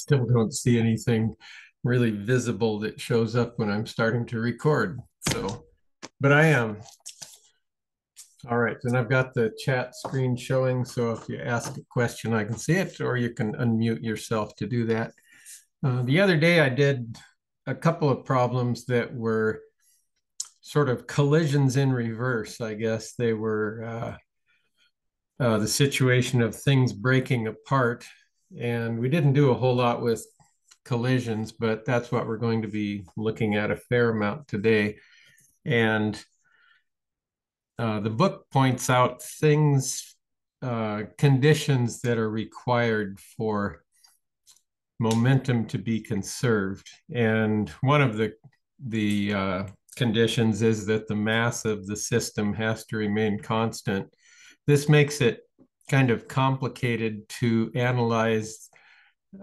still don't see anything really visible that shows up when I'm starting to record. So, but I am. All right, and I've got the chat screen showing, so if you ask a question, I can see it, or you can unmute yourself to do that. The other day, I did a couple of problems that were sort of collisions in reverse, I guess. They were the situation of things breaking apart, and we didn't do a whole lot with collisions, but that's what we're going to be looking at a fair amount today. And the book points out conditions that are required for momentum to be conserved. And one of the conditions is that the mass of the system has to remain constant. This makes it kind of complicated to analyze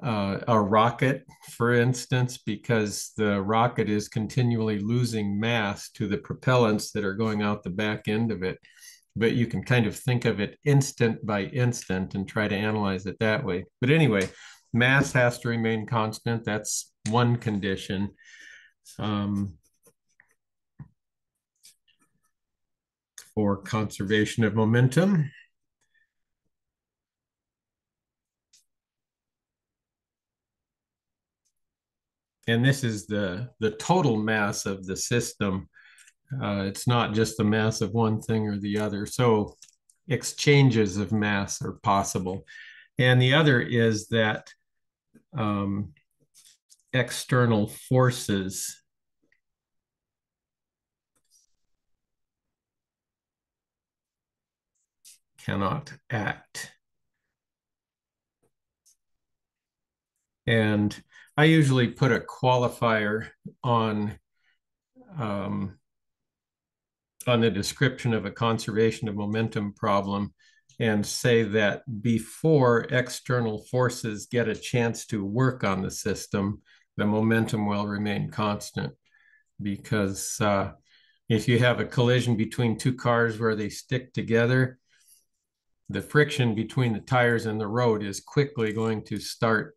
a rocket, for instance, because the rocket is continually losing mass to the propellants that are going out the back end of it. But you can kind of think of it instant by instant and try to analyze it that way. But anyway, mass has to remain constant. That's one condition. For conservation of momentum. And this is the total mass of the system. It's not just the mass of one thing or the other. So exchanges of mass are possible. And the other is that external forces cannot act. And I usually put a qualifier on the description of a conservation of momentum problem and say that before external forces get a chance to work on the system, the momentum will remain constant. Because if you have a collision between two cars where they stick together, the friction between the tires and the road is quickly going to start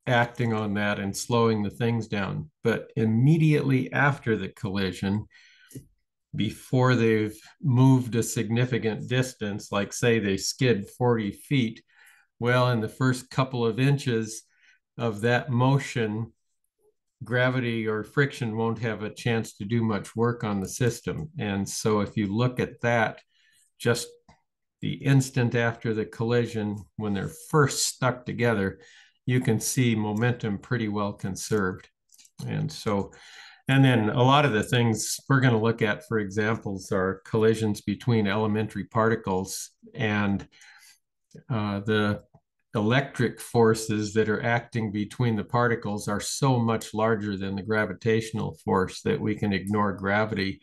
acting on that and slowing the things down. But immediately after the collision, before they've moved a significant distance, like say they skid 40 feet, well, in the first couple of inches of that motion, gravity or friction won't have a chance to do much work on the system. And so if you look at that, just the instant after the collision, when they're first stuck together, you can see momentum pretty well conserved. And so, and then a lot of the things we're going to look at for examples are collisions between elementary particles, and the electric forces that are acting between the particles are so much larger than the gravitational force that we can ignore gravity.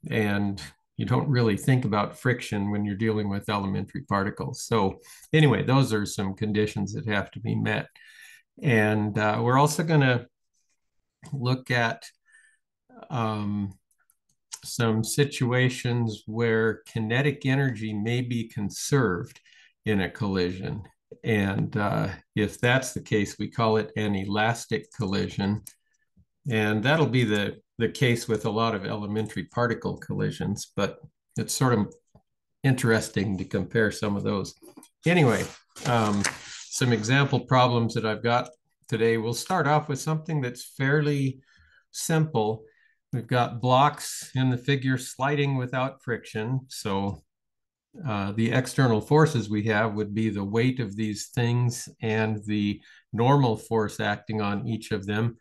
And you don't really think about friction when you're dealing with elementary particles. So anyway, those are some conditions that have to be met. And we're also going to look at some situations where kinetic energy may be conserved in a collision. And if that's the case, we call it an elastic collision. And that'll be the case with a lot of elementary particle collisions, but it's sort of interesting to compare some of those. Anyway, some example problems that I've got today. We'll start off with something that's fairly simple. We've got blocks in the figure sliding without friction. So the external forces we have would be the weight of these things and the normal force acting on each of them.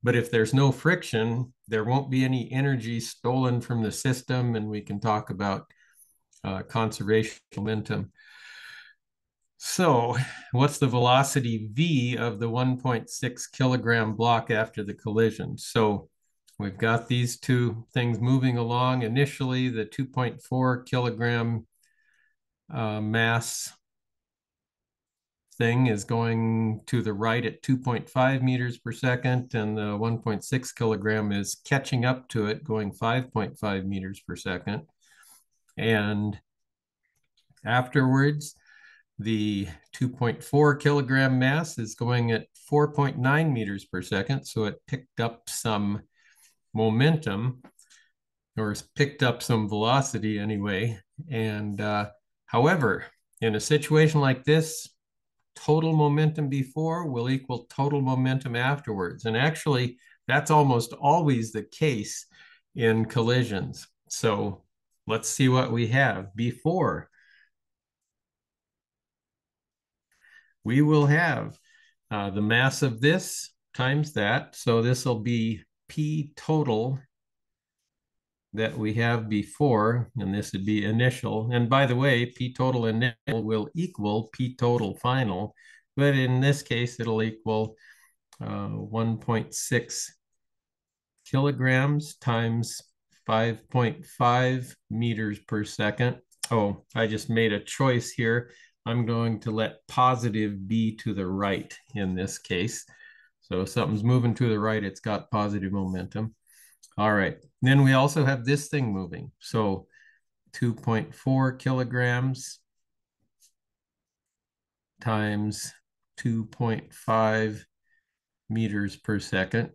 But if there's no friction, there won't be any energy stolen from the system, and we can talk about conservation momentum. So what's the velocity v of the 1.6 kilogram block after the collision? So we've got these two things moving along. Initially, the 2.4 kilogram mass thing is going to the right at 2.5 meters per second, and the 1.6 kilogram is catching up to it, going 5.5 meters per second. And afterwards, The 2.4 kilogram mass is going at 4.9 meters per second. So it picked up some momentum, or picked up some velocity anyway. And however, in a situation like this, total momentum before will equal total momentum afterwards. And actually, that's almost always the case in collisions. So let's see what we have. Before, we will have the mass of this times that. So this will be P total that we have before, and this would be initial. And by the way, P total initial will equal P total final, but in this case, it'll equal 1.6 kilograms times 5.5 meters per second. Oh, I just made a choice here. I'm going to let positive be to the right in this case. So if something's moving to the right, it's got positive momentum. All right. Then we also have this thing moving. So 2.4 kilograms times 2.5 meters per second.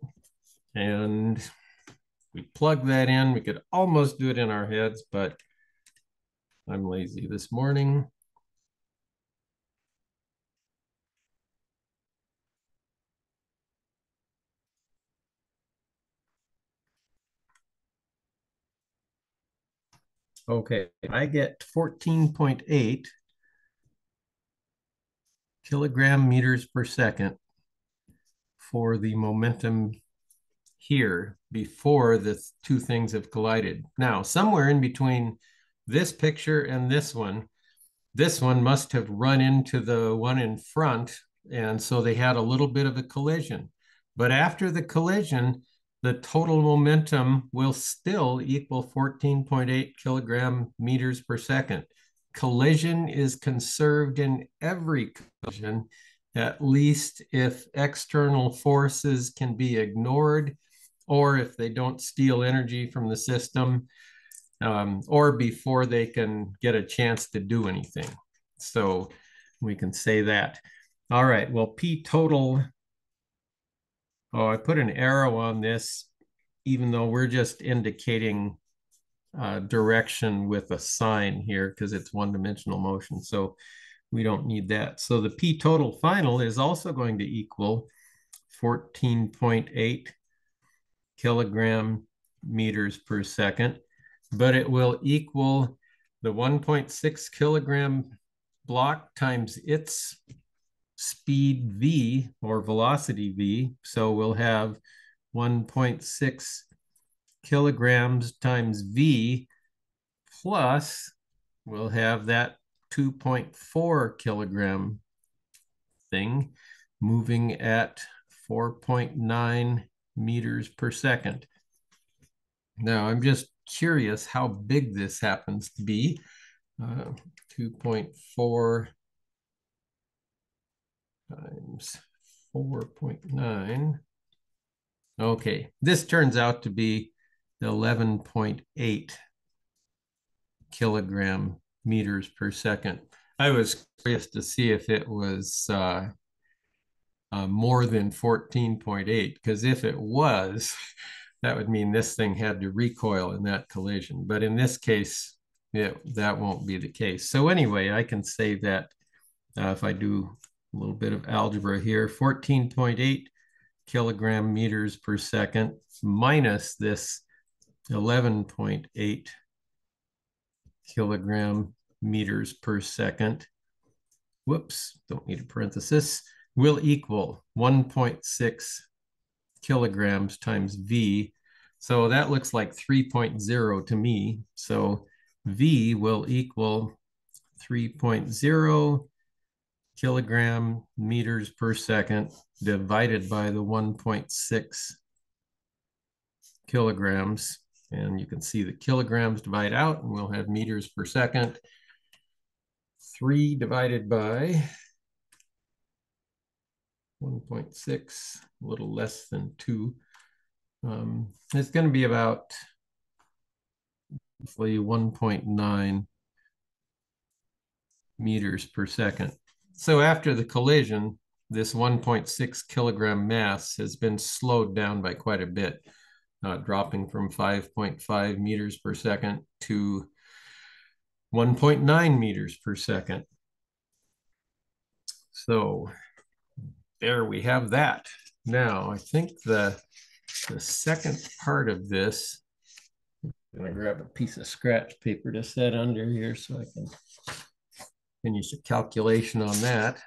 And we plug that in. We could almost do it in our heads, but I'm lazy this morning. Okay, I get 14.8 kilogram meters per second for the momentum here before the two things have collided. Now, somewhere in between this picture and this one must have run into the one in front, and so they had a little bit of a collision. But after the collision, the total momentum will still equal 14.8 kilogram meters per second. Collision is conserved in every collision, at least if external forces can be ignored or if they don't steal energy from the system, or before they can get a chance to do anything. So we can say that. All right, well, P total, oh, I put an arrow on this, even though we're just indicating direction with a sign here because it's one-dimensional motion. So we don't need that. So the P total final is also going to equal 14.8 kilogram meters per second, but it will equal the 1.6 kilogram block times its speed v, or velocity v. So we'll have 1.6 kilograms times v plus we'll have that 2.4 kilogram thing moving at 4.9 meters per second. Now, I'm just curious how big this happens to be. 2.4 times 4.9. Okay, this turns out to be 11.8 kilogram meters per second. I was curious to see if it was more than 14.8, because if it was, that would mean this thing had to recoil in that collision. But in this case, that won't be the case. So anyway, I can say that if I do a little bit of algebra here, 14.8 kilogram meters per second minus this 11.8 kilogram meters per second. Whoops, don't need a parenthesis, will equal 1.6 kilograms times V. So that looks like 3.0 to me. So V will equal 3.0 kilogram meters per second divided by the 1.6 kilograms. And you can see the kilograms divide out and we'll have meters per second. 3 divided by 1.6, a little less than 2. It's going to be about roughly 1.9 meters per second. So after the collision, this 1.6 kilogram mass has been slowed down by quite a bit, dropping from 5.5 meters per second to 1.9 meters per second. So there we have that. Now, I think the second part of this, I'm going to grab a piece of scratch paper to set under here so I can finish a calculation on that.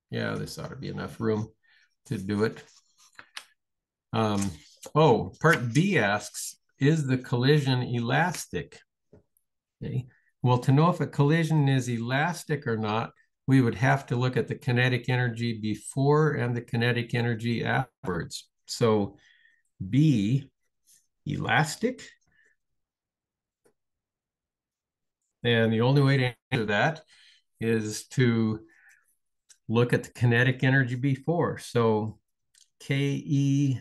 Yeah, this ought to be enough room to do it. Part B asks, is the collision elastic? Okay. Well, to know if a collision is elastic or not, we would have to look at the kinetic energy before and the kinetic energy afterwards. So B, elastic. And the only way to answer that is to look at the kinetic energy before. So KE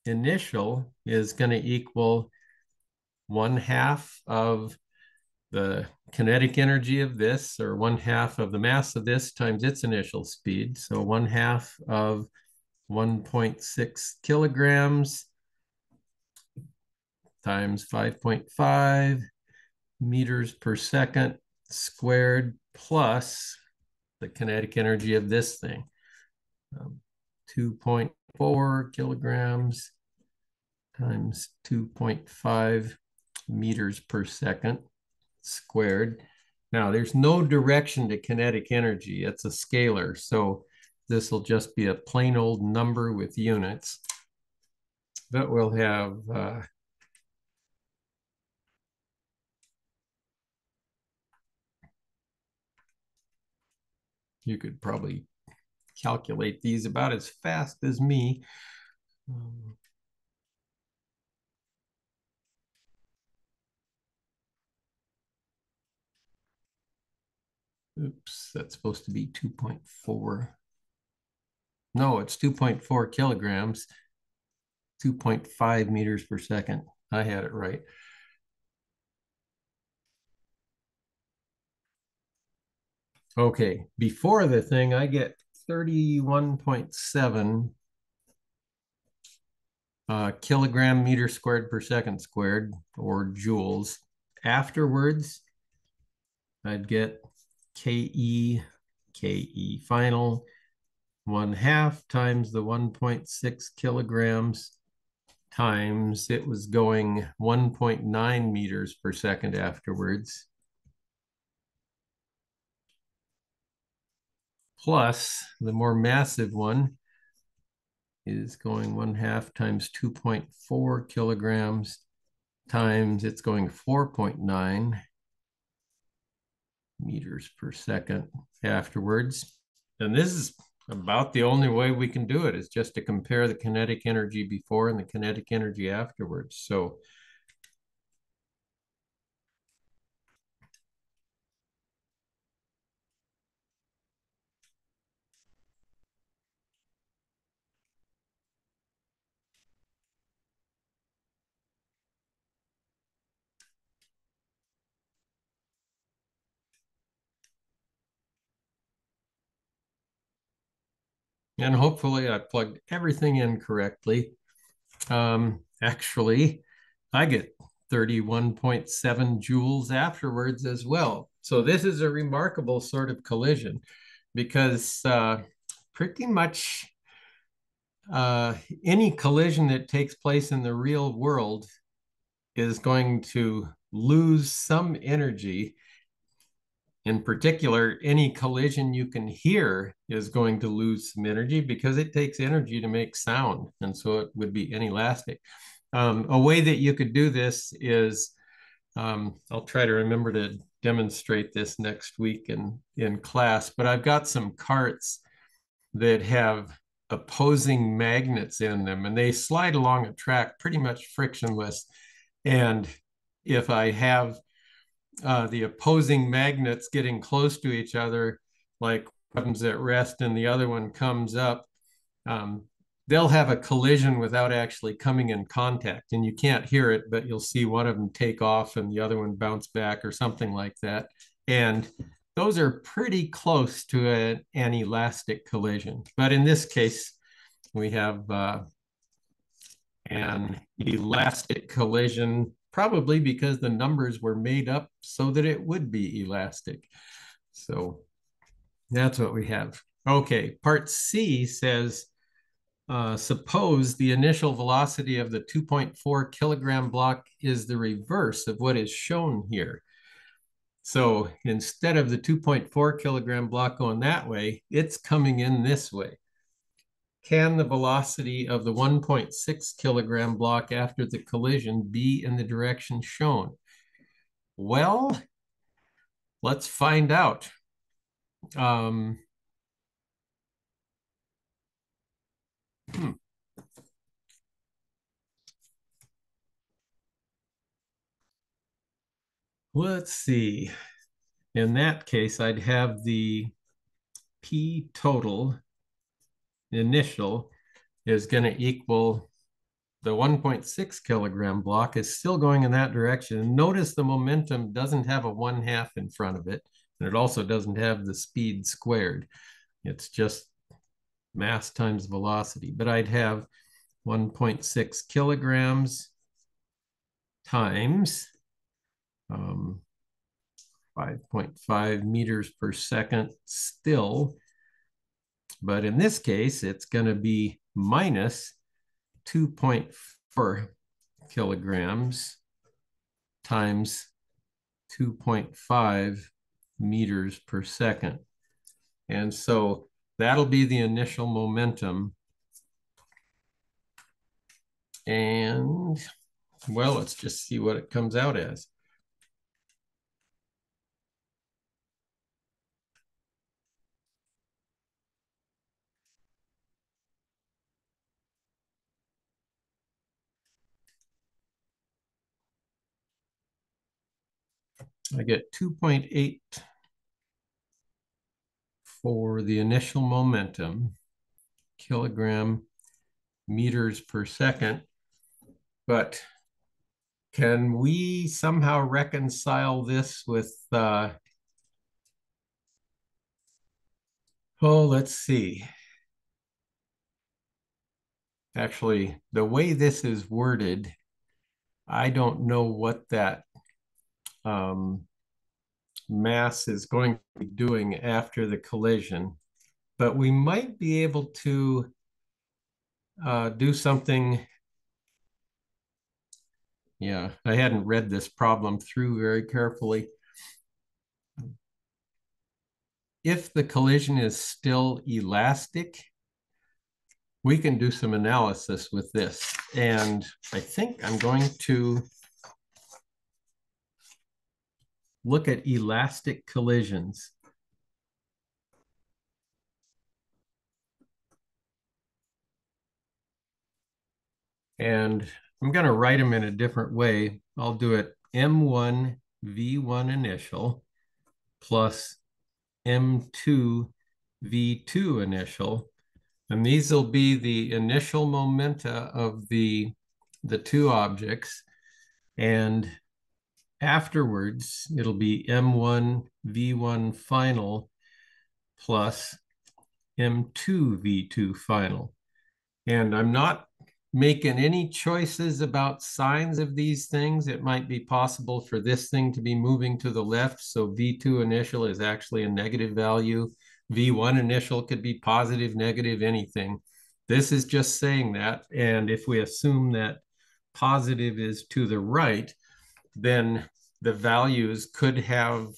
initial is going to equal 1/2 of the kinetic energy of this, or 1/2 of the mass of this times its initial speed. So 1/2 of 1.6 kilograms times 5.5 meters per second squared plus the kinetic energy of this thing. 2.4 kilograms times 2.5 meters per second squared. Now, there's no direction to kinetic energy. It's a scalar. So this will just be a plain old number with units. But we'll have you could probably calculate these about as fast as me. Oops, that's supposed to be 2.4. No, it's 2.4 kilograms, 2.5 meters per second. I had it right. Okay, before the thing, I get 31.7 kilogram meter squared per second squared, or joules. Afterwards, I'd get KE final, 1/2 times the 1.6 kilograms times, it was going 1.9 meters per second afterwards, plus the more massive one is going 1/2 times 2.4 kilograms times, it's going 4.9 meters per second afterwards. And this is about the only way we can do it, is just to compare the kinetic energy before and the kinetic energy afterwards. So and hopefully I plugged everything in correctly. Actually, I get 31.7 joules afterwards as well. So this is a remarkable sort of collision, because pretty much any collision that takes place in the real world is going to lose some energy. In particular, any collision you can hear is going to lose some energy because it takes energy to make sound. And so it would be inelastic. A way that you could do this is, I'll try to remember to demonstrate this next week in class, but I've got some carts that have opposing magnets in them, and they slide along a track pretty much frictionless. And if I have the opposing magnets getting close to each other, like one's at rest and the other one comes up, they'll have a collision without actually coming in contact. And you can't hear it, but you'll see one of them take off and the other one bounce back or something like that. And those are pretty close to an elastic collision. But in this case, we have an elastic collision, probably because the numbers were made up so that it would be elastic. So that's what we have. Okay, part C says, suppose the initial velocity of the 2.4 kilogram block is the reverse of what is shown here. So instead of the 2.4 kilogram block going that way, it's coming in this way. Can the velocity of the 1.6 kilogram block after the collision be in the direction shown? Well, let's find out. Let's see. In that case, I'd have the P total initial is going to equal the 1.6 kilogram block is still going in that direction. And notice the momentum doesn't have a 1/2 in front of it. And it also doesn't have the speed squared. It's just mass times velocity. But I'd have 1.6 kilograms times 5.5 meters per second still. But in this case, it's going to be minus 2.4 kilograms times 2.5 meters per second. And so that'll be the initial momentum. And well, let's just see what it comes out as. I get 2.8 for the initial momentum, kilogram meters per second. But can we somehow reconcile this with, let's see. Actually, the way this is worded, I don't know what that mass is going to be doing after the collision, but we might be able to do something. Yeah, I hadn't read this problem through very carefully. If the collision is still elastic, we can do some analysis with this. And I think I'm going to look at elastic collisions. And I'm going to write them in a different way. I'll do it M1 V1 initial plus M2 V2 initial. And these will be the initial momenta of the two objects. And afterwards, it'll be M1 V1 final plus M2 V2 final. And I'm not making any choices about signs of these things. It might be possible for this thing to be moving to the left. So V2 initial is actually a negative value. V1 initial could be positive, negative, anything. This is just saying that. And if we assume that positive is to the right, then the values could have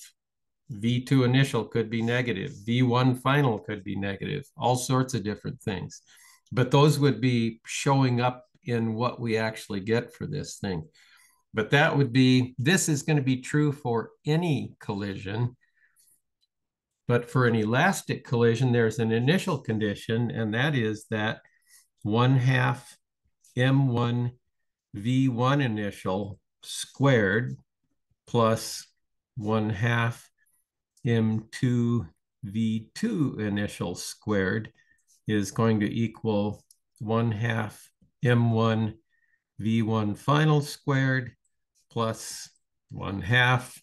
V2 initial could be negative, V1 final could be negative, all sorts of different things. But those would be showing up in what we actually get for this thing. But that would be, this is going to be true for any collision. But for an elastic collision, there's an initial condition, and that is that 1/2 M1 V1 initial squared plus 1/2 M2 V2 initial squared is going to equal 1/2 M1 V1 final squared plus 1/2,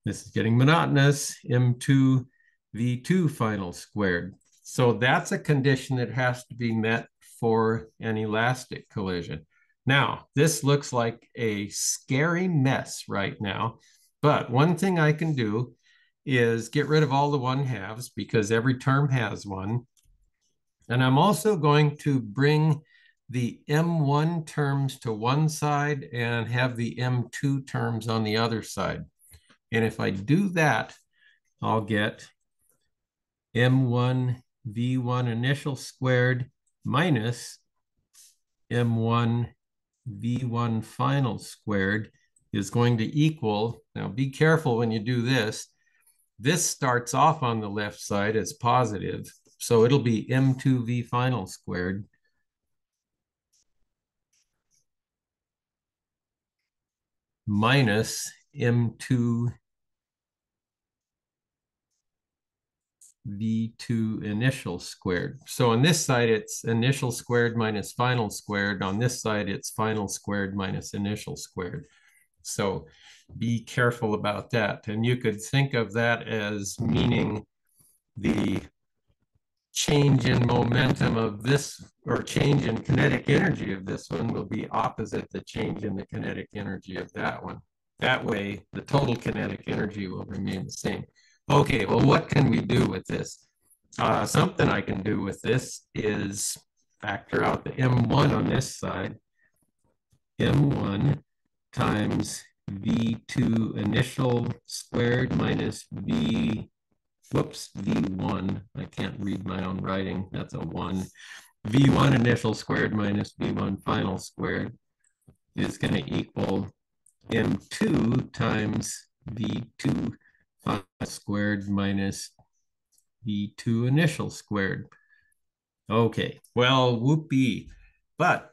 this is getting monotonous, M2 V2 final squared. So that's a condition that has to be met for an elastic collision. Now, this looks like a scary mess right now, but one thing I can do is get rid of all the 1/2s because every term has one. And I'm also going to bring the M1 terms to one side and have the M2 terms on the other side. And if I do that, I'll get M1 V1 initial squared minus M1 V1 final squared is going to equal, now be careful when you do this, this starts off on the left side as positive, so it'll be M2 V final squared minus M2 V2 initial squared. So on this side, it's initial squared minus final squared. On this side, it's final squared minus initial squared. So be careful about that. And you could think of that as meaning the change in momentum of this, or change in kinetic energy of this one, will be opposite the change in the kinetic energy of that one. That way, the total kinetic energy will remain the same. Okay, well, what can we do with this? Something I can do with this is factor out the M1 on this side. M1 times V2 initial squared minus V1. I can't read my own writing. That's a 1. V1 initial squared minus V1 final squared is going to equal M2 times V2 final squared minus V2 initial squared. Okay, well, whoopee. But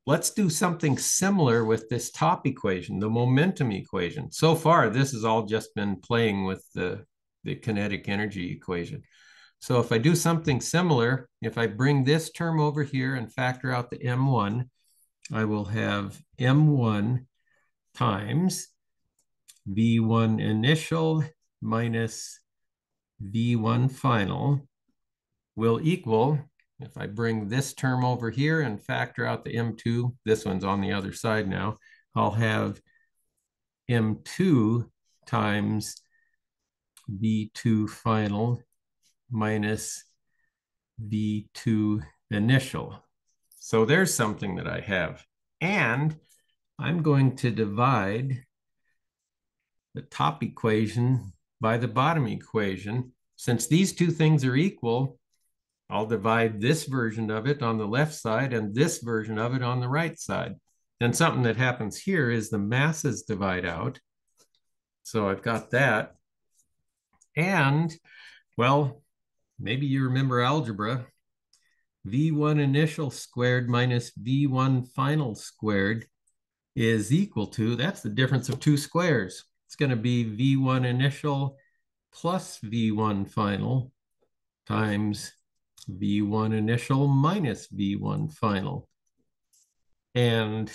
let's do something similar with this top equation, the momentum equation. So far, this has all just been playing with the kinetic energy equation. So if I do something similar, if I bring this term over here and factor out the M1, I will have M1 times V1 initial minus V1 final will equal, if I bring this term over here and factor out the M2, this one's on the other side now, I'll have M2 times V2 final minus V2 initial. So there's something that I have. And I'm going to divide the top equation by the bottom equation. Since these two things are equal, I'll divide this version of it on the left side and this version of it on the right side. And something that happens here is the masses divide out. So I've got that. And, well, maybe you remember algebra. V1 initial squared minus V1 final squared is equal to, that's the difference of two squares. It's going to be V1 initial plus V1 final times V1 initial minus V1 final. And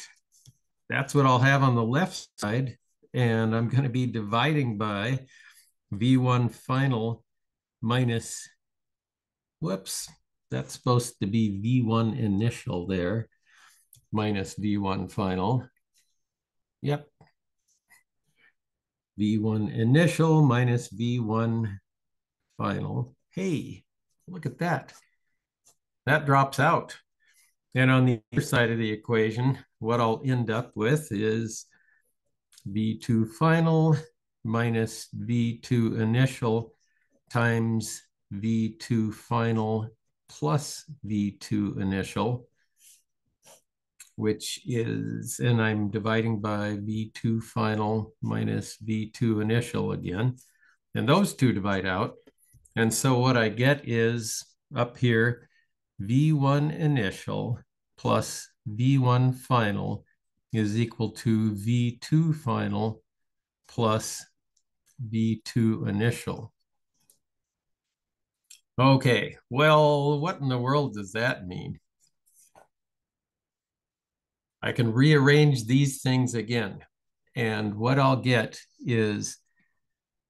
that's what I'll have on the left side. And I'm going to be dividing by V1 final minus, whoops, that's supposed to be V1 initial there, minus V1 final. Yep. V1 initial minus V1 final. Hey, look at that. That drops out. And on the other side of the equation, what I'll end up with is V2 final minus V2 initial times V2 final plus V2 initial, which is, and I'm dividing by V2 final minus V2 initial again. And those two divide out. And so what I get is up here, V1 initial plus V1 final is equal to V2 final plus V2 initial. Okay, well, what in the world does that mean? I can rearrange these things again. And what I'll get is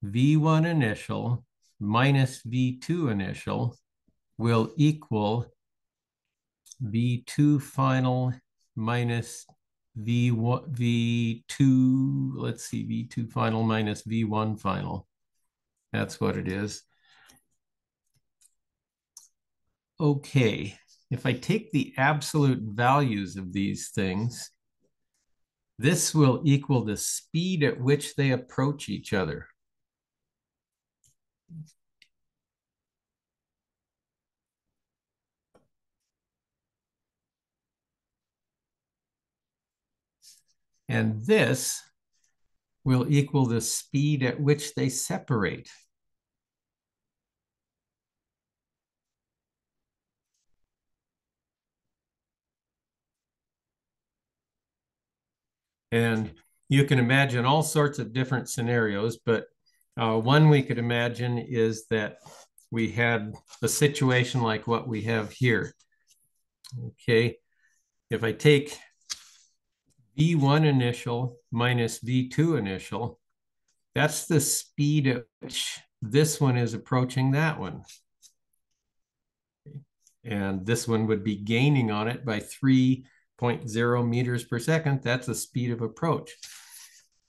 V1 initial minus V2 initial will equal V2 final minus V1, V2, let's see, V2 final minus V1 final. That's what it is. Okay, if I take the absolute values of these things, this will equal the speed at which they approach each other. And this will equal the speed at which they separate. And you can imagine all sorts of different scenarios, but one we could imagine is that we had a situation like what we have here. Okay, if I take V1 initial minus V2 initial, that's the speed at which this one is approaching that one. And this one would be gaining on it by 3.0 meters per second. That's the speed of approach.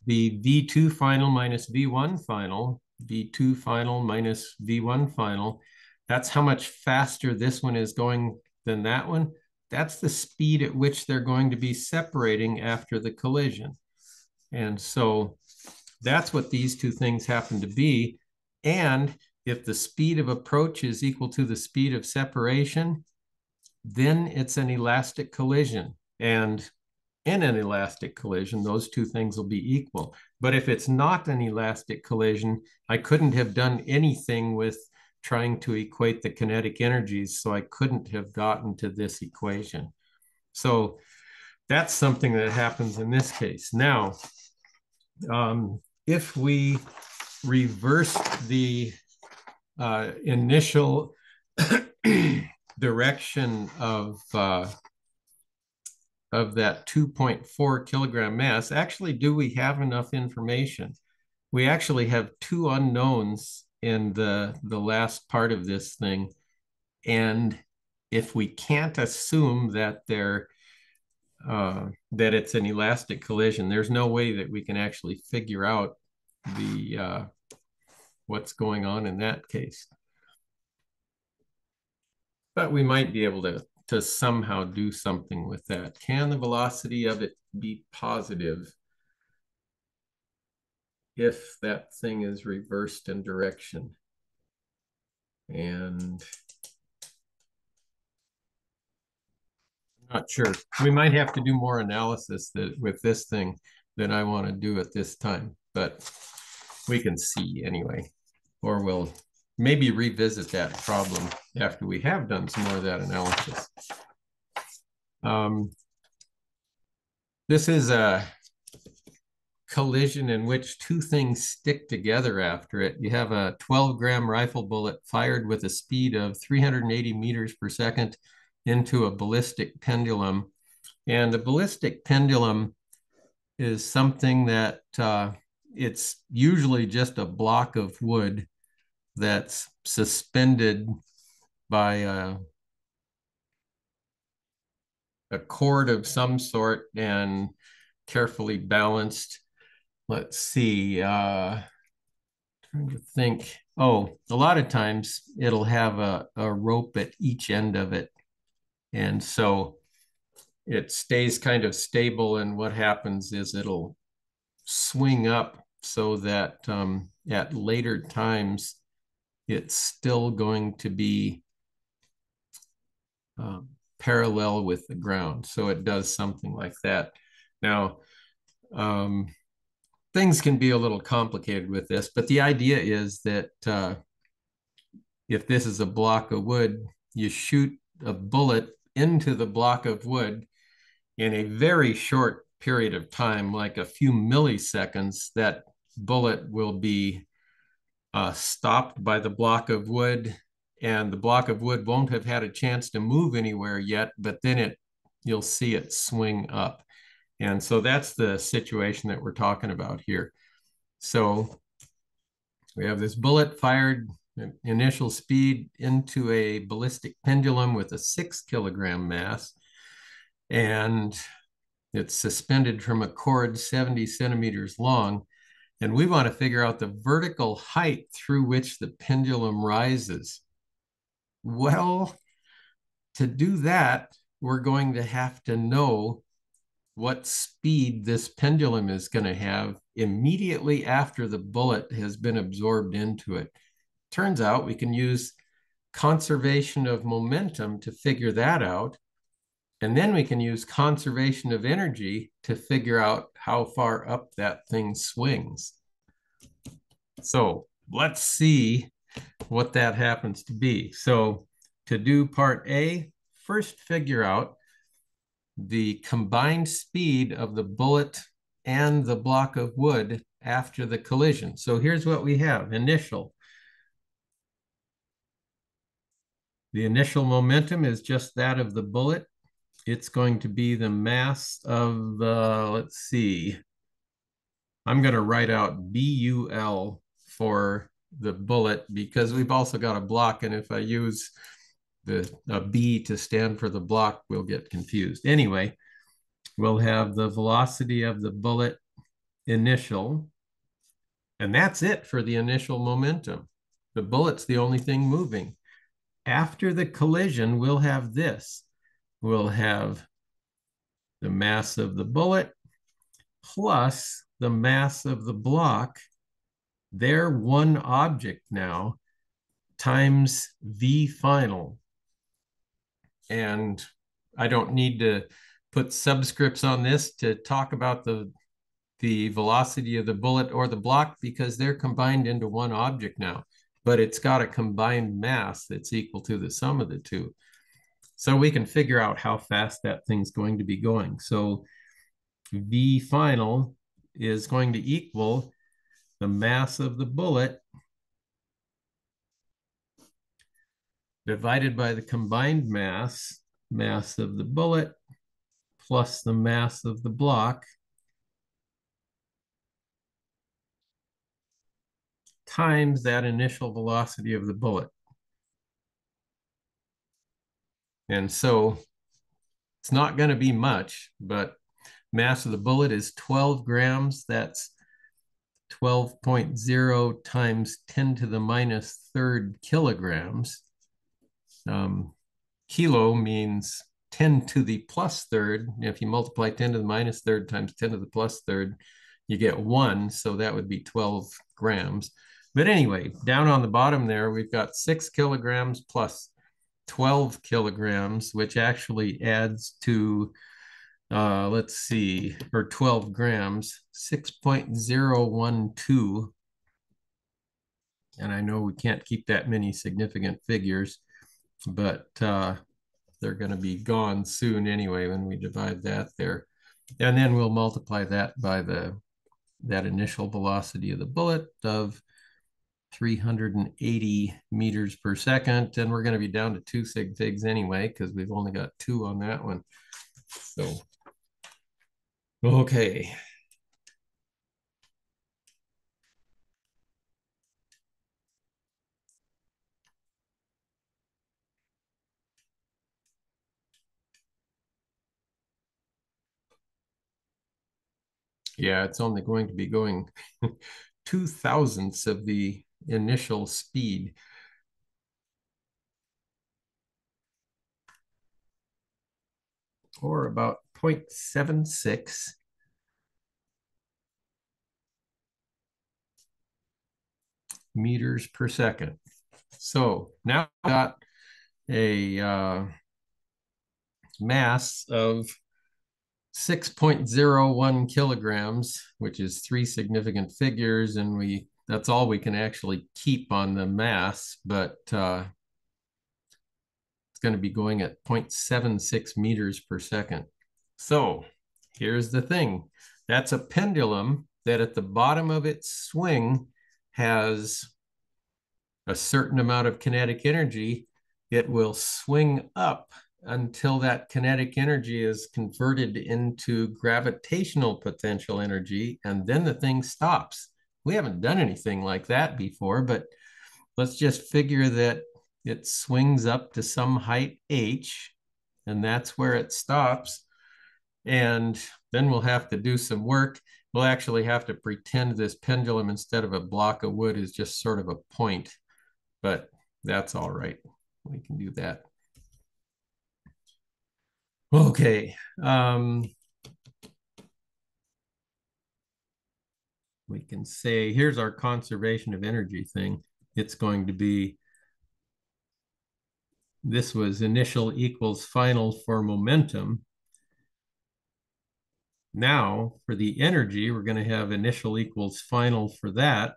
The V2 final minus V1 final, V2 final minus V1 final, that's how much faster this one is going than that one. That's the speed at which they're going to be separating after the collision. And so that's what these two things happen to be. And if the speed of approach is equal to the speed of separation, then it's an elastic collision. And in an elastic collision, those two things will be equal. But if it's not an elastic collision, I couldn't have done anything with trying to equate the kinetic energies, so I couldn't have gotten to this equation. So that's something that happens in this case. Now, if we reverse the initial direction of that 2.4 kilogram mass, actually, do we have enough information? We actually have two unknowns in the last part of this thing. And if we can't assume that they're that it's an elastic collision, there's no way that we can actually figure out the what's going on in that case. But we might be able to somehow do something with that. Can the velocity of it be positive if that thing is reversed in direction? And I'm not sure. We might have to do more analysis with this thing than I want to do at this time, but we can see anyway, or we'll maybe revisit that problem after we have done some more of that analysis. This is a collision in which two things stick together after it. You have a 12-gram rifle bullet fired with a speed of 380 meters per second into a ballistic pendulum. And the ballistic pendulum is something that it's usually just a block of wood that's suspended by a cord of some sort and carefully balanced. Let's see, trying to think. Oh, a lot of times it'll have a rope at each end of it. And so it stays kind of stable. And what happens is it'll swing up so that at later times, it's still going to be parallel with the ground. So it does something like that. Now, things can be a little complicated with this, but the idea is that if this is a block of wood, you shoot a bullet into the block of wood in a very short period of time, like a few milliseconds. That bullet will be stopped by the block of wood, and the block of wood won't have had a chance to move anywhere yet, but then you'll see it swing up. And so that's the situation that we're talking about here. So we have this bullet fired initial speed into a ballistic pendulum with a 6 kilogram mass, and it's suspended from a cord 70 centimeters long. And we want to figure out the vertical height through which the pendulum rises. Well, to do that, we're going to have to know what speed this pendulum is going to have immediately after the bullet has been absorbed into it. Turns out we can use conservation of momentum to figure that out. And then we can use conservation of energy to figure out how far up that thing swings. So let's see what that happens to be. So to do part A, first figure out the combined speed of the bullet and the block of wood after the collision. So here's what we have: initial. The initial momentum is just that of the bullet. It's going to be the mass of the, let's see, I'm going to write out BUL for the bullet because we've also got a block. And if I use a B to stand for the block, we'll get confused. Anyway, we'll have the velocity of the bullet initial, and that's it for the initial momentum. The bullet's the only thing moving. After the collision, we'll have this. We'll have the mass of the bullet plus the mass of the block. They're one object now, times V final. And I don't need to put subscripts on this to talk about the velocity of the bullet or the block because they're combined into one object now, but it's got a combined mass that's equal to the sum of the two. So we can figure out how fast that thing's going to be going. So V final is going to equal the mass of the bullet divided by the combined mass of the bullet plus the mass of the block times that initial velocity of the bullet. And so it's not going to be much, but mass of the bullet is 12 grams. That's 12.0 times 10 to the minus third kilograms. Kilo means 10 to the plus third. If you multiply 10 to the minus third times 10 to the plus third, you get 1. So that would be 12 grams. But anyway, down on the bottom there, we've got 6 kilograms plus 12 kilograms, which actually adds to, let's see, or 12 grams, 6.012. And I know we can't keep that many significant figures, but they're going to be gone soon anyway when we divide that there. And then we'll multiply that by that initial velocity of the bullet of 380 meters per second. And we're going to be down to 2 sig figs anyway, because we've only got 2 on that one. So, okay. Yeah, it's only going to be going 2/1000ths of the initial speed. Or about 0.76 meters per second. So now I've got a mass of 6.01 kilograms, which is 3 significant figures, and that's all we can actually keep on the mass, but it's going to be going at 0.76 meters per second. So here's the thing. That's a pendulum that at the bottom of its swing has a certain amount of kinetic energy. It will swing up until that kinetic energy is converted into gravitational potential energy, and then the thing stops. We haven't done anything like that before, but let's just figure that it swings up to some height h, and that's where it stops. And then we'll have to do some work. We'll actually have to pretend this pendulum, instead of a block of wood, is just sort of a point, but that's all right. We can do that. Okay. We can say, here's our conservation of energy thing. It's going to be, this was initial equals final for momentum. Now for the energy, we're going to have initial equals final for that.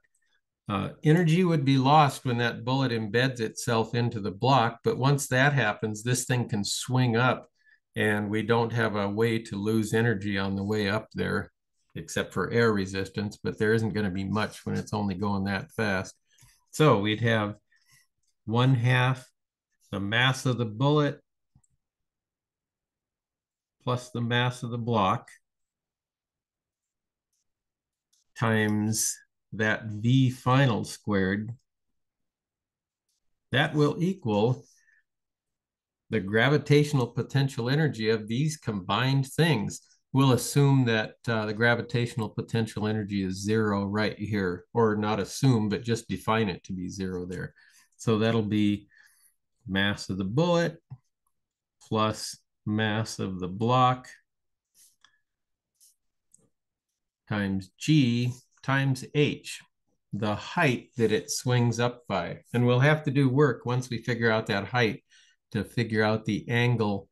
Energy would be lost when that bullet embeds itself into the block, but once that happens, this thing can swing up, and we don't have a way to lose energy on the way up there, except for air resistance, but there isn't going to be much when it's only going that fast. So we'd have 1/2 the mass of the bullet plus the mass of the block times that V final squared. That will equal the gravitational potential energy of these combined things. We'll assume that the gravitational potential energy is 0 right here, or not assume, but just define it to be 0 there. So that'll be mass of the bullet plus mass of the block times G times H, the height that it swings up by. And we'll have to do work once we figure out that height to figure out the angle.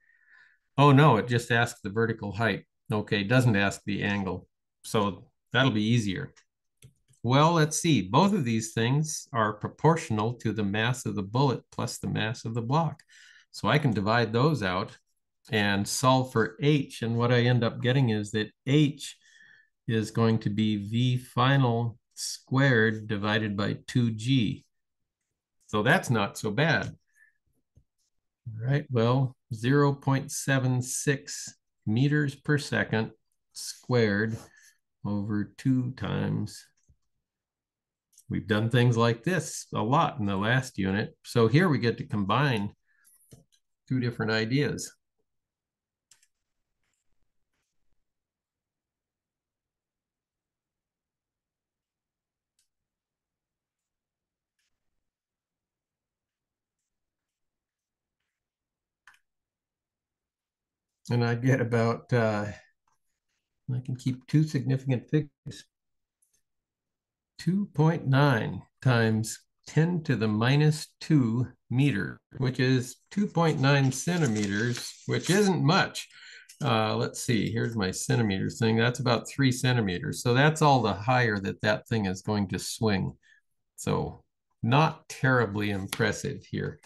Oh no, it just asks the vertical height. Okay, it doesn't ask the angle. So that'll be easier. Well, let's see. Both of these things are proportional to the mass of the bullet plus the mass of the block. So I can divide those out and solve for H. And what I end up getting is that H is going to be V final squared divided by 2G. So that's not so bad. All right, well, 0.76 meters per second squared over 2 times. We've done things like this a lot in the last unit. So here we get to combine 2 different ideas. And I get about, I can keep 2 significant figures. 2.9 times 10 to the minus 2 meter, which is 2.9 centimeters, which isn't much. Let's see, here's my centimeters thing. That's about 3 centimeters. So that's all the higher that that thing is going to swing. So not terribly impressive here.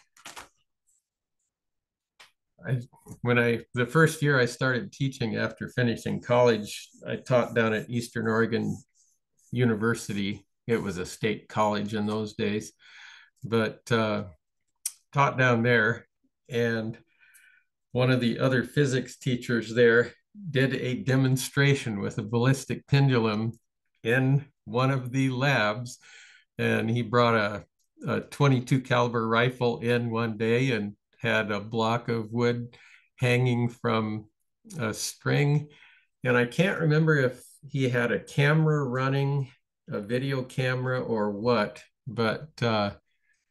The first year I started teaching after finishing college, I taught down at Eastern Oregon University. It was a state college in those days, but taught down there. And one of the other physics teachers there did a demonstration with a ballistic pendulum in one of the labs. And he brought a 22 caliber rifle in one day and had a block of wood hanging from a string. And I can't remember if he had a camera running, a video camera or what, but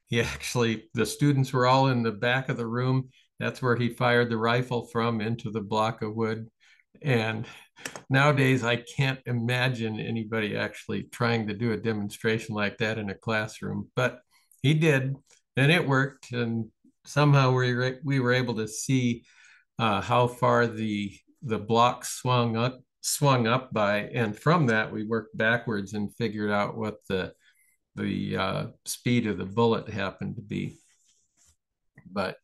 he actually, the students were all in the back of the room. That's where he fired the rifle from, into the block of wood. And nowadays, I can't imagine anybody actually trying to do a demonstration like that in a classroom, but he did, and it worked. And somehow we were able to see how far the block swung up by, and from that we worked backwards and figured out what the speed of the bullet happened to be. But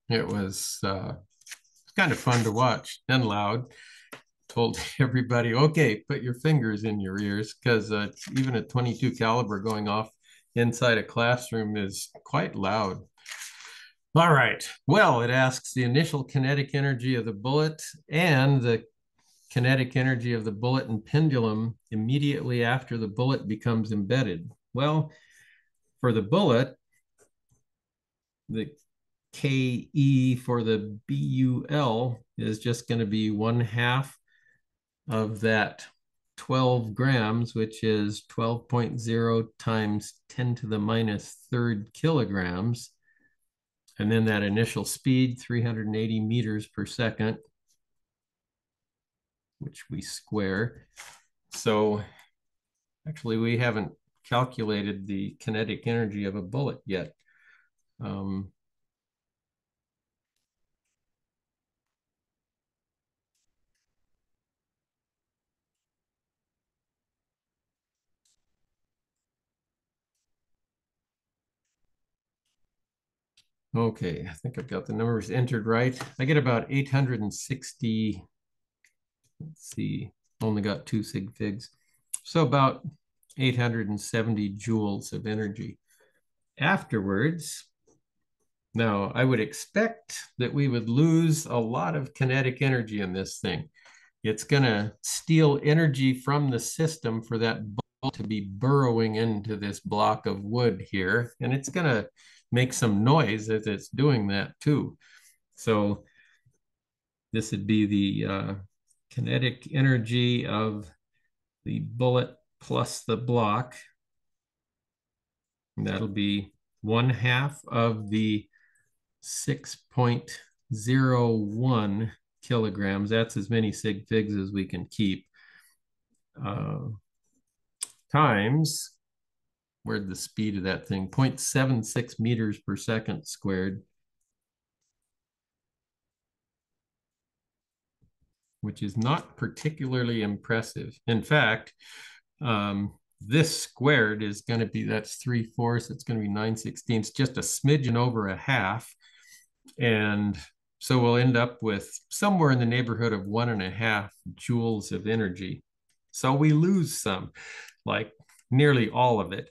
it was kind of fun to watch and loud. Told everybody, okay, put your fingers in your ears, because even a 22 caliber going off inside a classroom is quite loud. All right. Well, it asks the initial kinetic energy of the bullet and the kinetic energy of the bullet and pendulum immediately after the bullet becomes embedded. Well, for the bullet, the KE for the BUL is just going to be 1/2 of that 12 grams, which is 12.0 times 10 to the minus third kilograms. And then that initial speed, 380 meters per second, which we square. So actually, we haven't calculated the kinetic energy of a bullet yet. Okay, I think I've got the numbers entered right. I get about 860, let's see, only got 2 sig figs. So about 870 joules of energy. Afterwards, now I would expect that we would lose a lot of kinetic energy in this thing. It's going to steal energy from the system for that ball to be burrowing into this block of wood here. And it's going to make some noise as it's doing that too. So this would be the kinetic energy of the bullet plus the block. And that'll be 1/2 of the 6.01 kilograms. That's as many sig figs as we can keep. Times, where'd the speed of that thing? 0.76 meters per second squared, which is not particularly impressive. In fact, this squared is going to be, that's 3/4, it's going to be 9/16, just a smidgen over 1/2. And so we'll end up with somewhere in the neighborhood of 1.5 joules of energy. So we lose some, like nearly all of it.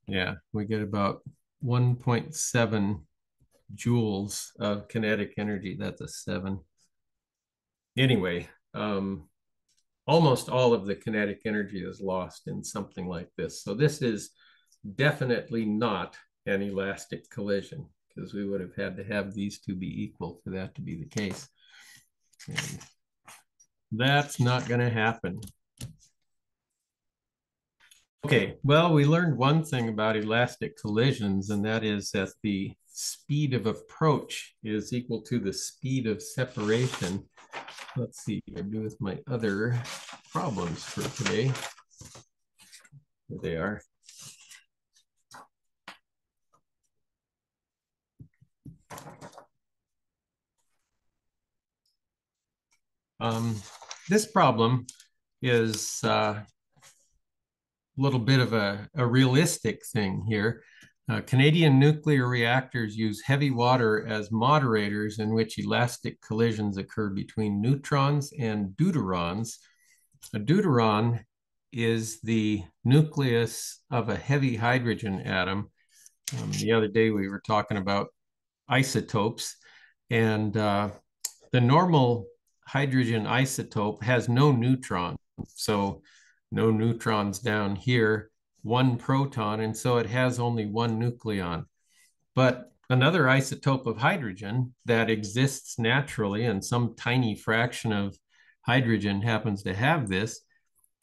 Yeah, we get about 1.7 joules of kinetic energy. That's a 7. Anyway, almost all of the kinetic energy is lost in something like this. So this is definitely not an elastic collision, because we would have had to have these two be equal for that to be the case. And that's not going to happen. Okay, well, we learned one thing about elastic collisions, and that is that the speed of approach is equal to the speed of separation. Let's see what I do with my other problems for today. There they are. This problem is a little bit of a realistic thing here. Canadian nuclear reactors use heavy water as moderators in which elastic collisions occur between neutrons and deuterons. A deuteron is the nucleus of a heavy hydrogen atom. The other day we were talking about isotopes, and the normal hydrogen isotope has no neutron. So no neutrons down here, 1 proton, and so it has only 1 nucleon. But another isotope of hydrogen that exists naturally, and some tiny fraction of hydrogen happens to have this,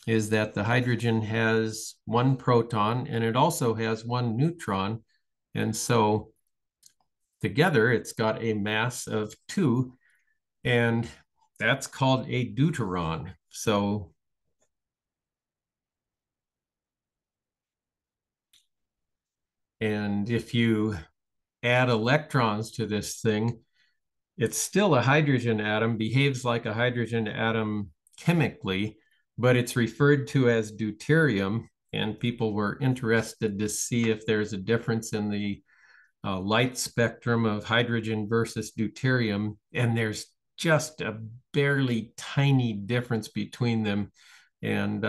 is that the hydrogen has 1 proton and it also has 1 neutron. And so together it's got a mass of 2, and that's called a deuteron. So and if you add electrons to this thing, it's still a hydrogen atom, behaves like a hydrogen atom chemically, but it's referred to as deuterium. And people were interested to see if there's a difference in the light spectrum of hydrogen versus deuterium. And there's just a barely tiny difference between them, and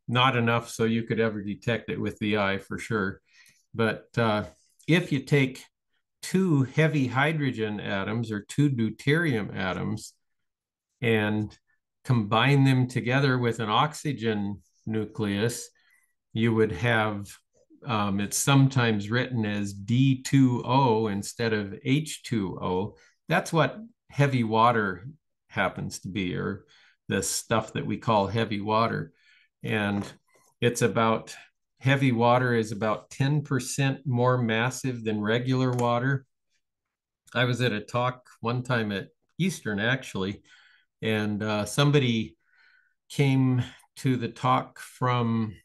not enough so you could ever detect it with the eye for sure. But if you take two heavy hydrogen atoms or two deuterium atoms and combine them together with an oxygen nucleus, you would have, it's sometimes written as D2O instead of H2O. That's what heavy water happens to be, or the stuff that we call heavy water. And it's about, heavy water is about 10% more massive than regular water. I was at a talk one time at Eastern, actually, and somebody came to the talk from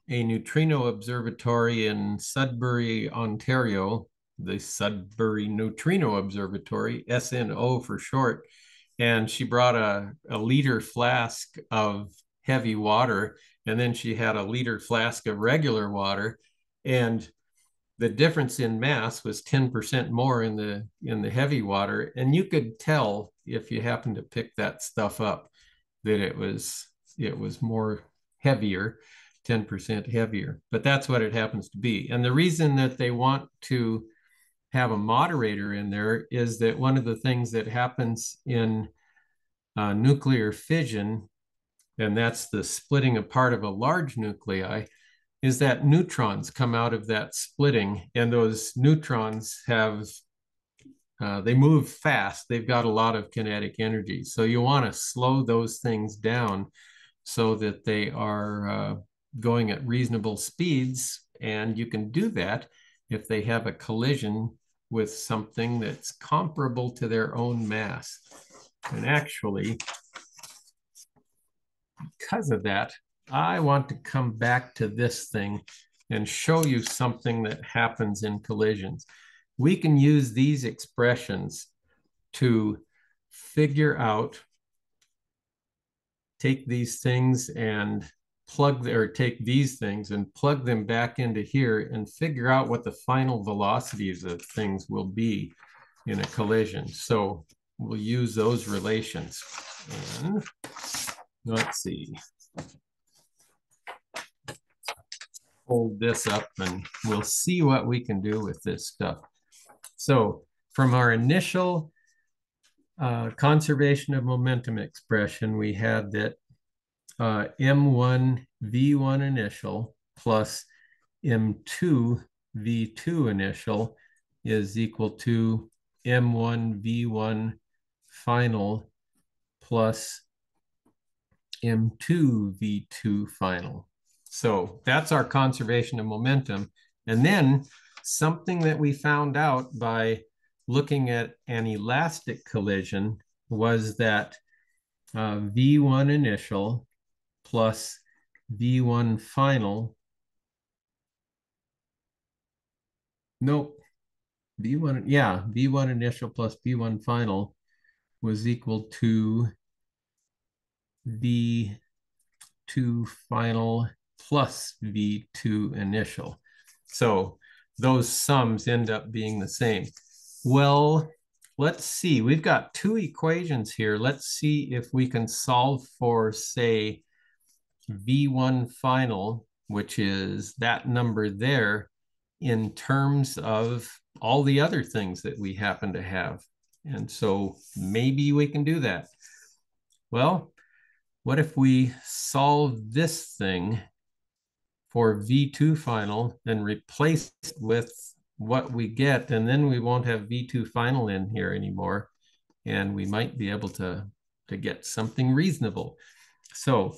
a neutrino observatory in Sudbury, Ontario, the Sudbury Neutrino Observatory, SNO for short. And she brought a liter flask of heavy water, and then she had a liter flask of regular water. And the difference in mass was 10% more in the heavy water. And you could tell if you happened to pick that stuff up that it was more heavier, 10% heavier. But that's what it happens to be. And the reason that they want to have a moderator in there is that one of the things that happens in nuclear fission, and that's the splitting apart of a large nuclei, is that neutrons come out of that splitting, and those neutrons have they move fast. They've got a lot of kinetic energy. So you want to slow those things down so that they are going at reasonable speeds. And you can do that if they have a collision with something that's comparable to their own mass. And actually, because of that, I want to come back to this thing and show you something that happens in collisions. We can use these expressions to figure out, take these things and take these things and plug them back into here and figure out what the final velocities of things will be in a collision. So we'll use those relations. And let's see. Hold this up and we'll see what we can do with this stuff. So from our initial conservation of momentum expression, we had that M1 V1 initial plus M2 V2 initial is equal to M1 V1 final plus M2 V2 final. So that's our conservation of momentum. And then something that we found out by looking at an elastic collision was that V1 initial plus V1 final. Nope. V1, yeah, V1 initial plus V1 final was equal to V2 final plus V2 initial. So those sums end up being the same. Well, let's see. We've got two equations here. Let's see if we can solve for, say, V1 final, which is that number there, in terms of all the other things that we happen to have. And so maybe we can do that. Well, what if we solve this thing for V2 final and replace it with what we get, and then we won't have V2 final in here anymore, and we might be able to get something reasonable. So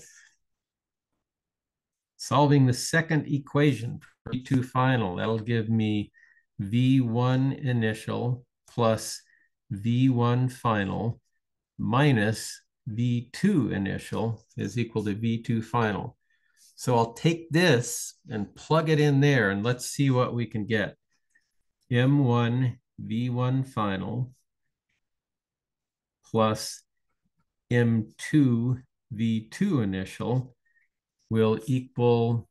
solving the second equation for V2 final, that'll give me V1 initial plus V1 final minus V2 initial is equal to V2 final. So I'll take this and plug it in there, and let's see what we can get. M1 V1 final plus M2 V2 initial will equal,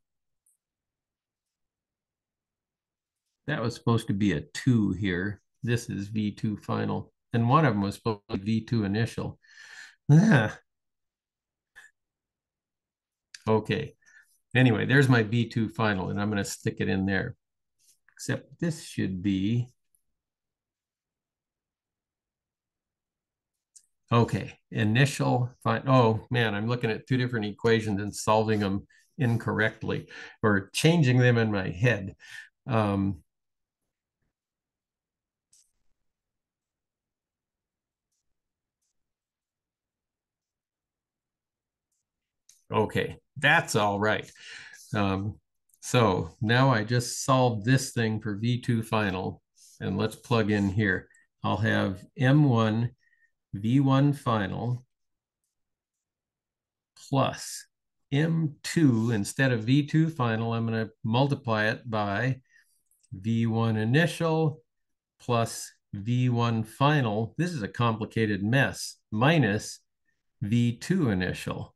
that was supposed to be a 2 here. This is V2 final. and one of them was supposed to be V2 initial. Ah, okay. Anyway, there's my V2 final, and I'm going to stick it in there. Except this should be, okay, initial, fine. Oh man, I'm looking at two different equations and solving them incorrectly or changing them in my head. Um, okay, that's all right. Um, so now I just solved this thing for V2 final, and let's plug in here. I'll have M1 V1 final plus M2, instead of V2 final, I'm going to multiply it by V1 initial plus V1 final. This is a complicated mess, minus V2 initial.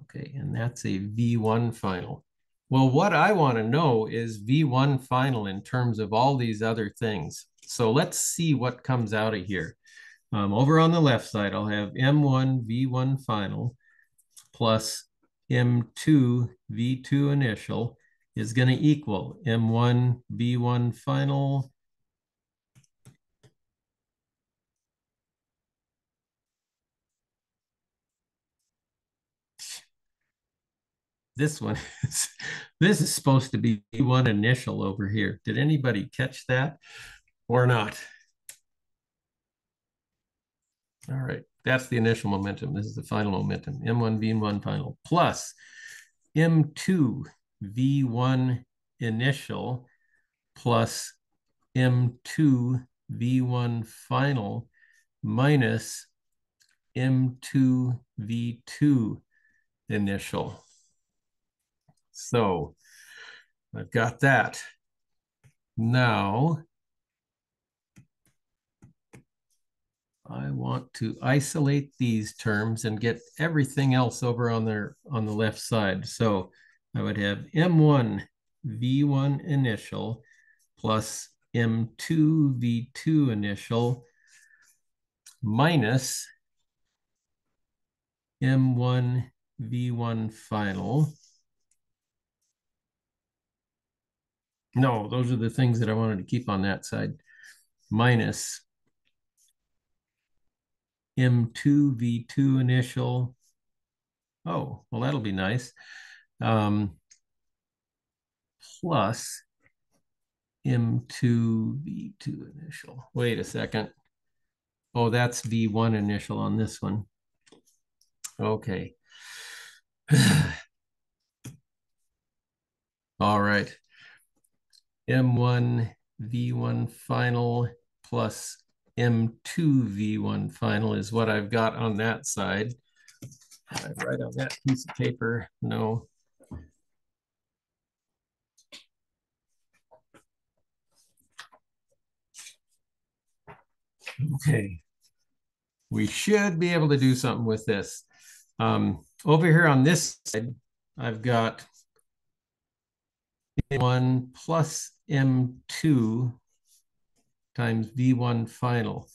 Okay, and that's a V1 final. Well, what I want to know is V1 final in terms of all these other things. So let's see what comes out of here. Over on the left side, I'll have M1 V1 final plus M2 V2 initial is going to equal M1 V1 final this one is this is supposed to be V1 initial over here. Did anybody catch that or not? All right, that's the initial momentum. This is the final momentum. M1 V1 final plus M2 V1 initial plus M2 V1 final minus M2 V2 initial. So I've got that. Now I want to isolate these terms and get everything else over on the left side. So I would have M1 V1 initial plus M2 V2 initial minus M1 V1 final. No, those are the things that I wanted to keep on that side. Minus M2 V2 initial. Oh, well, that'll be nice. Plus M2 V2 initial. Wait a second. Oh, that's V1 initial on this one. Okay. All right. M1 V1 final plus M2 V1 final is what I've got on that side. I write on that piece of paper. No. Okay. We should be able to do something with this. Over here on this side, I've got M1 plus M2 times V1 final.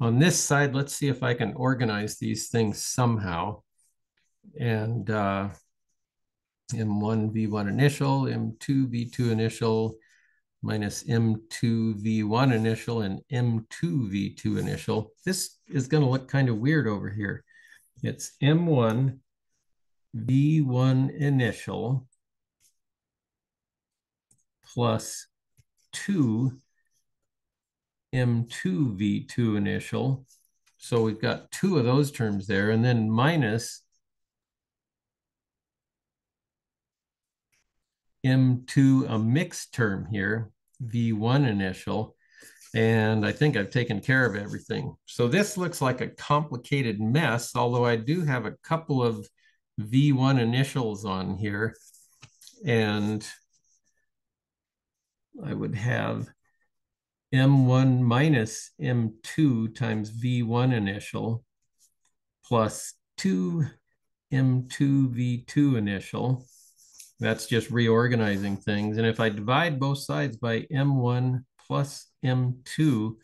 On this side, let's see if I can organize these things somehow. And M1 V1 initial, M2 V2 initial, minus M2 V1 initial and M2 V2 initial. This is going to look kind of weird over here. It's M1 V1 initial plus 2 M2 V2 initial. So we've got two of those terms there, and then minus M2, a mixed term here, V1 initial. And I think I've taken care of everything. So this looks like a complicated mess, although I do have a couple of V1 initials on here. And I would have M1 minus M2 times V1 initial plus 2 M2 V2 initial. That's just reorganizing things. And if I divide both sides by M1 plus M2,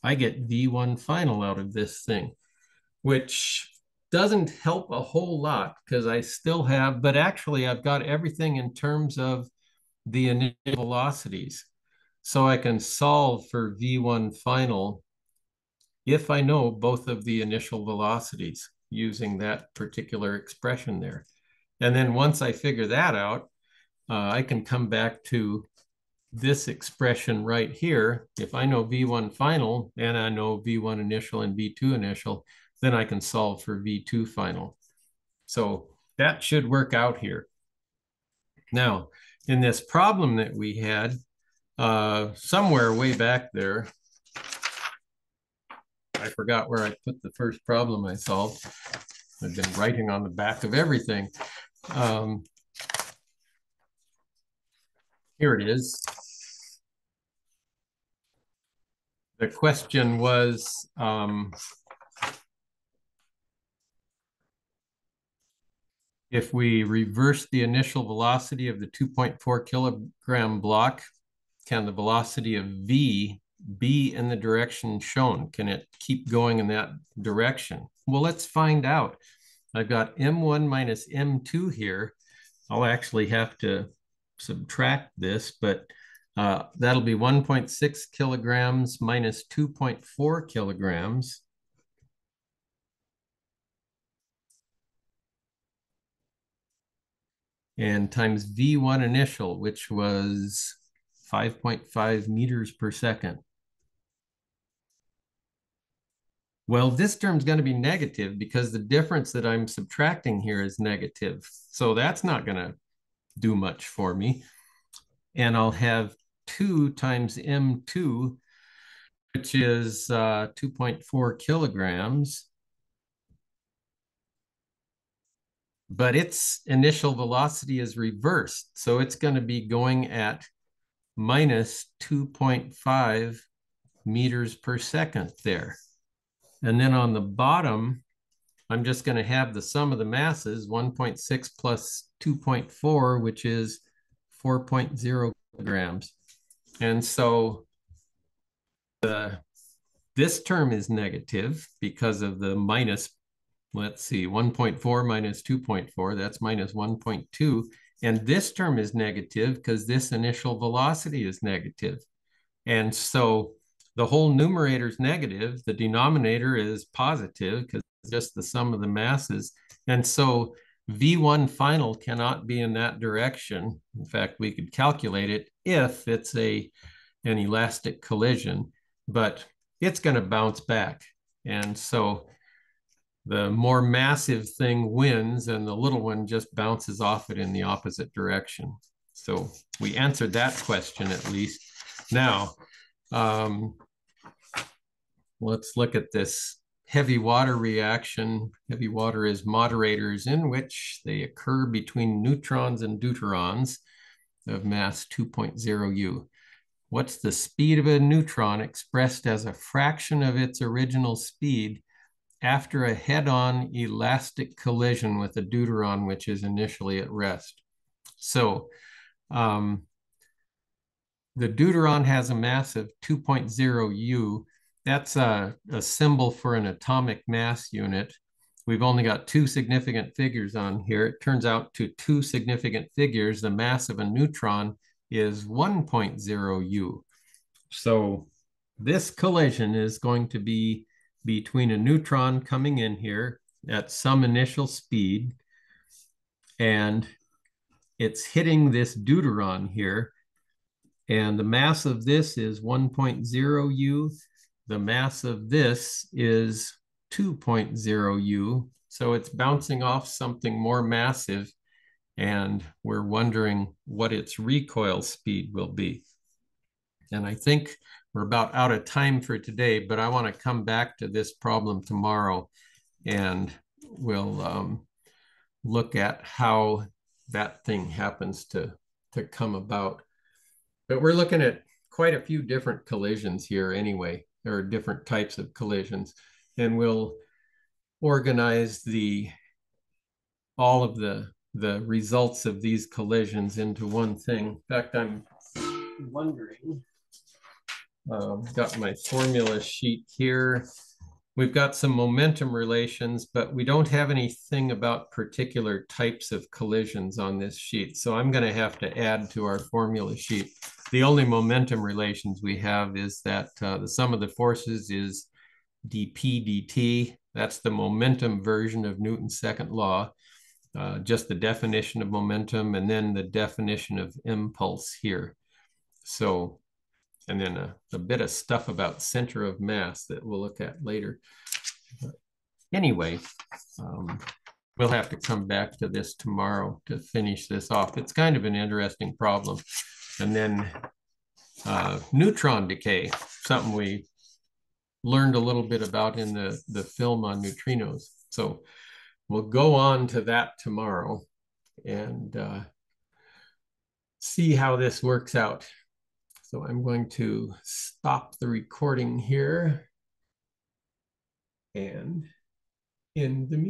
I get V1 final out of this thing, which doesn't help a whole lot because I still have, but actually I've got everything in terms of the initial velocities. So I can solve for V1 final if I know both of the initial velocities using that particular expression there. And then once I figure that out, I can come back to this expression right here. If I know V1 final and I know V1 initial and V2 initial, then I can solve for V2 final. So that should work out here. Now, in this problem that we had, somewhere way back there, I forgot where I put the first problem I solved. I've been writing on the back of everything. Here it is. The question was, if we reverse the initial velocity of the 2.4 kilogram block, can the velocity of V be in the direction shown? Can it keep going in that direction? Well, let's find out. I've got M1 minus M2 here. I'll actually have to subtract this, but that'll be 1.6 kilograms minus 2.4 kilograms. And times V1 initial, which was 5.5 meters per second. Well, this term's going to be negative because the difference that I'm subtracting here is negative. So that's not going to do much for me. And I'll have 2 times M2, which is 2.4 kilograms. But its initial velocity is reversed. So it's going to be going at minus 2.5 meters per second there. And then on the bottom, I'm just going to have the sum of the masses, 1.6 plus 2.4, which is 4.0 grams. And so this term is negative because of the minus, let's see, 1.4 minus 2.4, that's minus 1.2. And this term is negative because this initial velocity is negative. And so the whole numerator is negative. The denominator is positive because it's just the sum of the masses. And so V1 final cannot be in that direction. In fact, we could calculate it if it's an elastic collision, but it's going to bounce back. And so the more massive thing wins and the little one just bounces off it in the opposite direction. So we answered that question at least. Now, let's look at this heavy water reaction. Heavy water is moderators in which they occur between neutrons and deuterons of mass 2.0 U. What's the speed of a neutron expressed as a fraction of its original speed after a head-on elastic collision with a deuteron, which is initially at rest? So the deuteron has a mass of 2.0 U. That's a symbol for an atomic mass unit. We've only got 2 significant figures on here. It turns out to 2 significant figures, the mass of a neutron is 1.0 U. So this collision is going to be between a neutron coming in here at some initial speed, and it's hitting this deuteron here. And the mass of this is 1.0 U. The mass of this is 2.0 U. So it's bouncing off something more massive, and we're wondering what its recoil speed will be. And I think we're about out of time for today, but I want to come back to this problem tomorrow, and we'll look at how that thing happens to come about. But we're looking at quite a few different collisions here anyway. There are different types of collisions, and we'll organize all of the results of these collisions into one thing. In fact, I'm wondering Got my formula sheet here. We've got some momentum relations, but we don't have anything about particular types of collisions on this sheet. So I'm going to have to add to our formula sheet. The only momentum relations we have is that the sum of the forces is dp dt. That's the momentum version of Newton's second law. Just the definition of momentum and then the definition of impulse here. So, and then a bit of stuff about center of mass that we'll look at later. But anyway, we'll have to come back to this tomorrow to finish this off. It's kind of an interesting problem. And then neutron decay, something we learned a little bit about in the film on neutrinos. So we'll go on to that tomorrow and see how this works out. So I'm going to stop the recording here and end the meeting.